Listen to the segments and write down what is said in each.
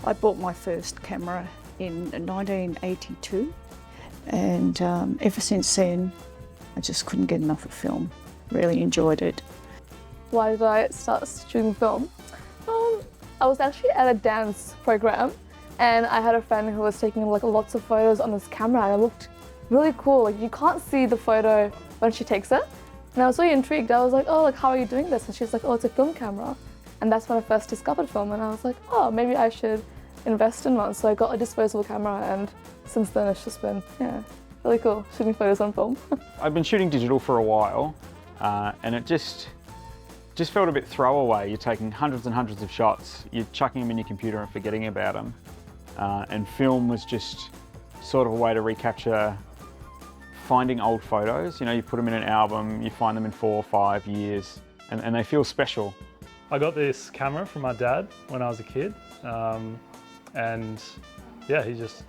I bought my first camera in 1982 and ever since then I just couldn't get enough of film. Really enjoyed it. Why did I start shooting film? I was actually at a dance program and I had a friend who was taking like lots of photos on this camera and it looked really cool. Like you can't see the photo when she takes it. And I was really intrigued. I was like, oh, like how are you doing this? And she's like, oh, it's a film camera. And that's when I first discovered film and I was like, oh, maybe I should invest in one. So I got a disposable camera and since then it's just been, yeah, really cool shooting photos on film. I've been shooting digital for a while and it just felt a bit throwaway. You're taking hundreds and hundreds of shots, you're chucking them in your computer and forgetting about them. And film was just sort of a way to recapture finding old photos. You know, you put them in an album, you find them in 4 or 5 years, and they feel special. I got this camera from my dad when I was a kid, and yeah, he just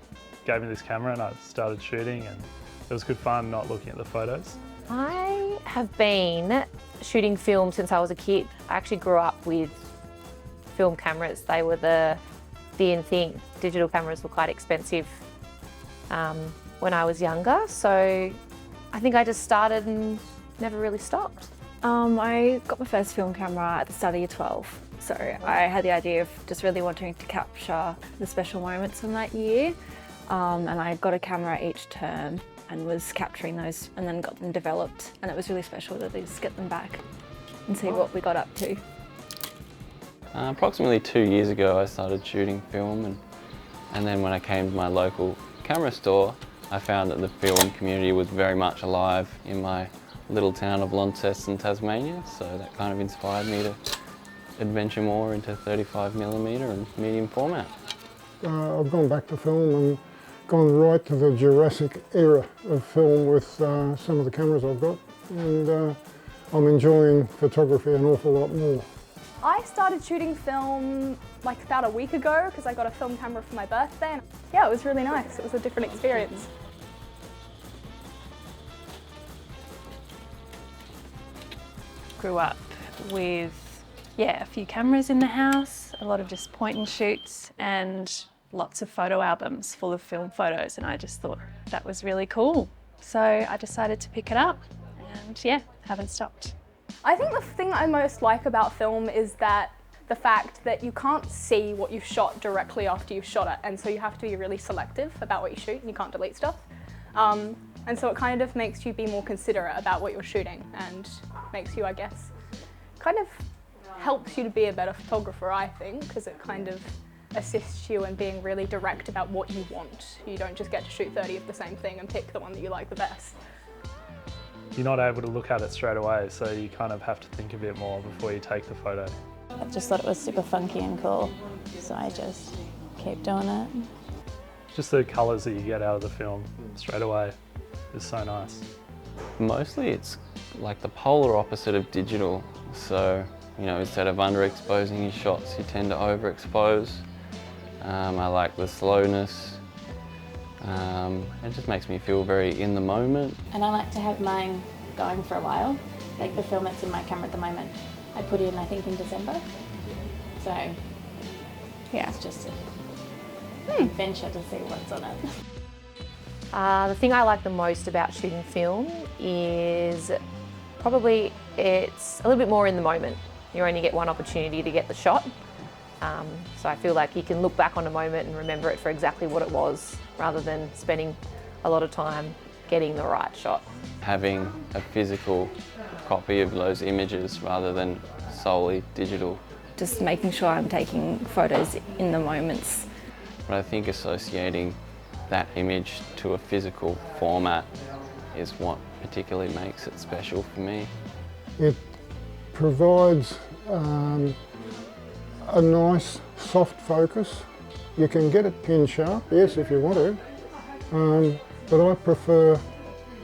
gave me this camera and I started shooting and it was good fun not looking at the photos. I have been shooting film since I was a kid. I actually grew up with film cameras. They were the in thing. Digital cameras were quite expensive when I was younger, so I think I just started and never really stopped. I got my first film camera at the start of year 12, so I had the idea of just really wanting to capture the special moments in that year, and I got a camera each term and was capturing those and then got them developed, and it was really special to just get them back and see what we got up to. Approximately 2 years ago I started shooting film and then when I came to my local camera store I found that the film community was very much alive in my little town of Launceston, Tasmania, so that kind of inspired me to adventure more into 35mm and medium format. I've gone back to film and gone right to the Jurassic era of film with some of the cameras I've got, and I'm enjoying photography an awful lot more. I started shooting film like about a week ago because I got a film camera for my birthday, and yeah, it was really nice. It was a different experience. Grew up with, yeah, a few cameras in the house, a lot of just point and shoots and lots of photo albums full of film photos, and I just thought that was really cool. So I decided to pick it up and yeah, haven't stopped. I think the thing I most like about film is that the fact that you can't see what you've shot directly after you've shot it, and so you have to be really selective about what you shoot and you can't delete stuff. And so it kind of makes you be more considerate about what you're shooting and makes you, I guess, kind of helps you to be a better photographer, I think, because it kind of assists you in being really direct about what you want. You don't just get to shoot 30 of the same thing and pick the one that you like the best. You're not able to look at it straight away, so you kind of have to think a bit more before you take the photo. I just thought it was super funky and cool, so I just kept doing it. Just the colours that you get out of the film straight away is so nice. Mostly it's like the polar opposite of digital, so you know, instead of underexposing your shots you tend to overexpose. I like the slowness. It just makes me feel very in the moment. And I like to have mine going for a while. Like the film that's in my camera at the moment, I put in, I think, in December. So, yeah, it's just an adventure to see what's on it. The thing I like the most about shooting film is probably it's a little bit more in the moment. You only get one opportunity to get the shot. So I feel like you can look back on a moment and remember it for exactly what it was, rather than spending a lot of time getting the right shot. Having a physical copy of those images rather than solely digital. Just making sure I'm taking photos in the moments. But I think associating that image to a physical format is what particularly makes it special for me. It provides a nice soft focus. You can get it pin sharp, yes, if you want to, but I prefer,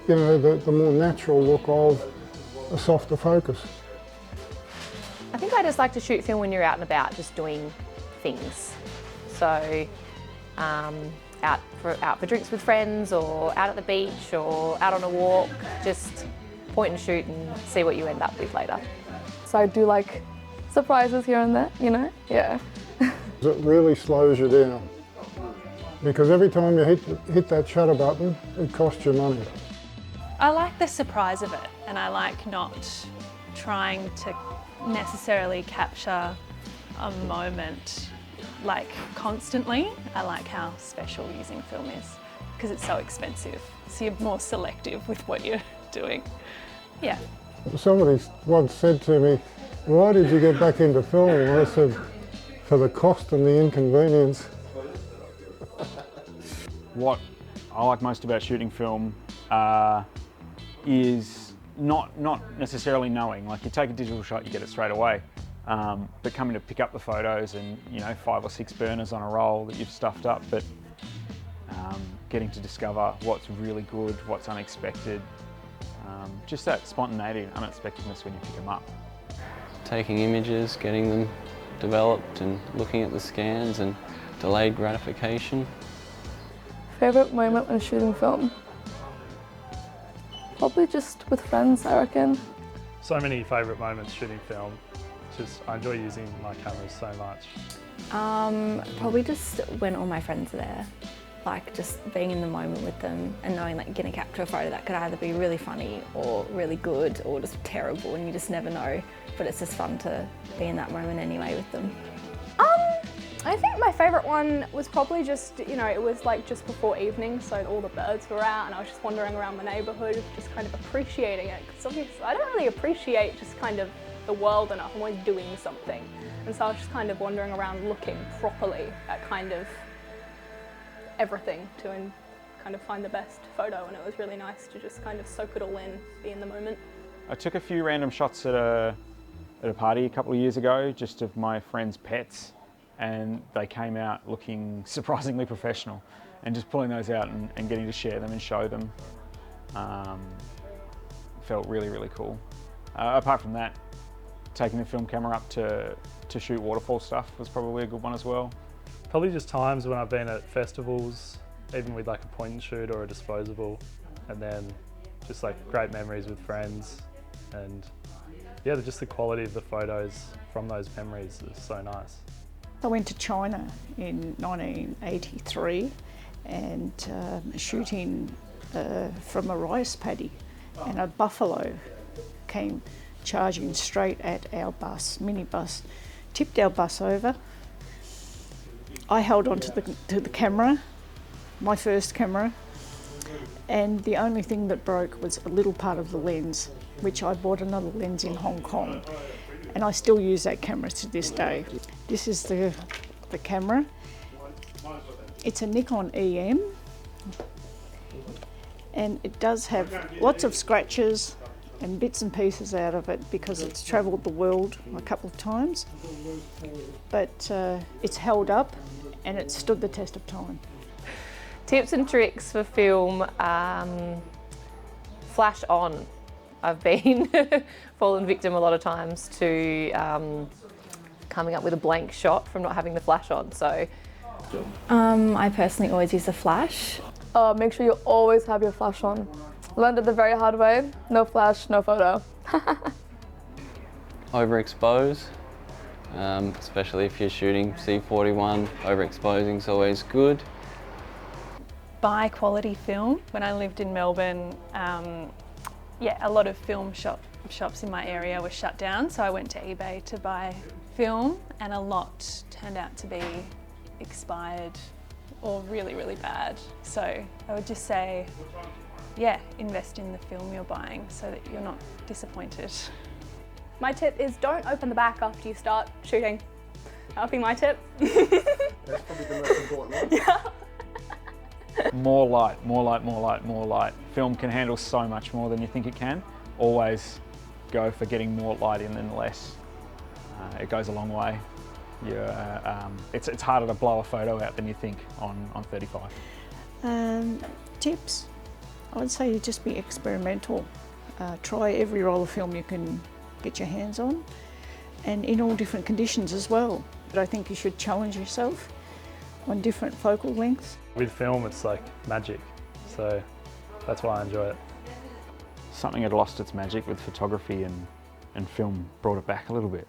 you know, the more natural look of a softer focus. I think I just like to shoot film when you're out and about, just doing things. So out for drinks with friends, or out at the beach, or out on a walk, just point and shoot and see what you end up with later. So I do like surprises here and there, you know, yeah. It really slows you down because every time you hit that shutter button, it costs you money. I like the surprise of it, and I like not trying to necessarily capture a moment like constantly. I like how special using film is because it's so expensive, so you're more selective with what you're doing. Yeah. Somebody once said to me, "Why did you get back into film?" And I said, "For the cost and the inconvenience." What I like most about shooting film is not necessarily knowing. Like, you take a digital shot, you get it straight away. But coming to pick up the photos and, you know, 5 or 6 burners on a roll that you've stuffed up, but getting to discover what's really good, what's unexpected, just that spontaneity and unexpectedness when you pick them up. Taking images, getting them developed and looking at the scans and delayed gratification. Favourite moment when shooting film? Probably just with friends, I reckon. So many favourite moments shooting film. I enjoy using my cameras so much. Probably just when all my friends are there. Like just being in the moment with them and knowing that you're going to capture a photo that could either be really funny or really good or just terrible, and you just never know. But it's just fun to be in that moment anyway with them. I think my favourite one was probably just, you know, it was like just before evening, so all the birds were out and I was just wandering around the neighbourhood, just kind of appreciating it. Because obviously I don't really appreciate just kind of the world enough. I'm always doing something. And so I was just kind of wandering around looking properly at kind of everything to kind of find the best photo, and it was really nice to just kind of soak it all in, be in the moment. I took a few random shots at a party a couple of years ago, just of my friends' pets, and they came out looking surprisingly professional, and just pulling those out and getting to share them and show them felt really, really cool. Apart from that, taking the film camera up to shoot waterfall stuff was probably a good one as well. Probably just times when I've been at festivals, even with like a point and shoot or a disposable, and then just like great memories with friends, and yeah, just the quality of the photos from those memories is so nice. I went to China in 1983 and shooting from a rice paddy, and a buffalo came charging straight at our bus, minibus, tipped our bus over. I held on to the camera, my first camera, and the only thing that broke was a little part of the lens, which I bought another lens in Hong Kong, and I still use that camera to this day. This is the camera. It's a Nikon EM, and it does have lots of scratches and bits and pieces out of it because it's travelled the world a couple of times, but it's held up and it stood the test of time. Tips and tricks for film, flash on. I've been fallen victim a lot of times to coming up with a blank shot from not having the flash on, so. I personally always use a flash. Make sure you always have your flash on. Learned it the very hard way. No flash, no photo. Overexpose, especially if you're shooting C41, overexposing is always good. Buy quality film. When I lived in Melbourne, yeah, a lot of film shops in my area were shut down, so I went to eBay to buy film, and a lot turned out to be expired or really, really bad. So I would just say, yeah, invest in the film you're buying so that you're not disappointed. My tip is don't open the back after you start shooting. That would be my tip. That's probably the most important one. Yeah. More light, more light, more light, more light. Film can handle so much more than you think it can. Always go for getting more light in than less. It goes a long way. It's harder to blow a photo out than you think on 35. Tips? I would say just be experimental. Try every roll of film you can get your hands on, and in all different conditions as well. But I think you should challenge yourself on different focal lengths. With film, it's like magic, so that's why I enjoy it. Something had lost its magic with photography, and film brought it back a little bit.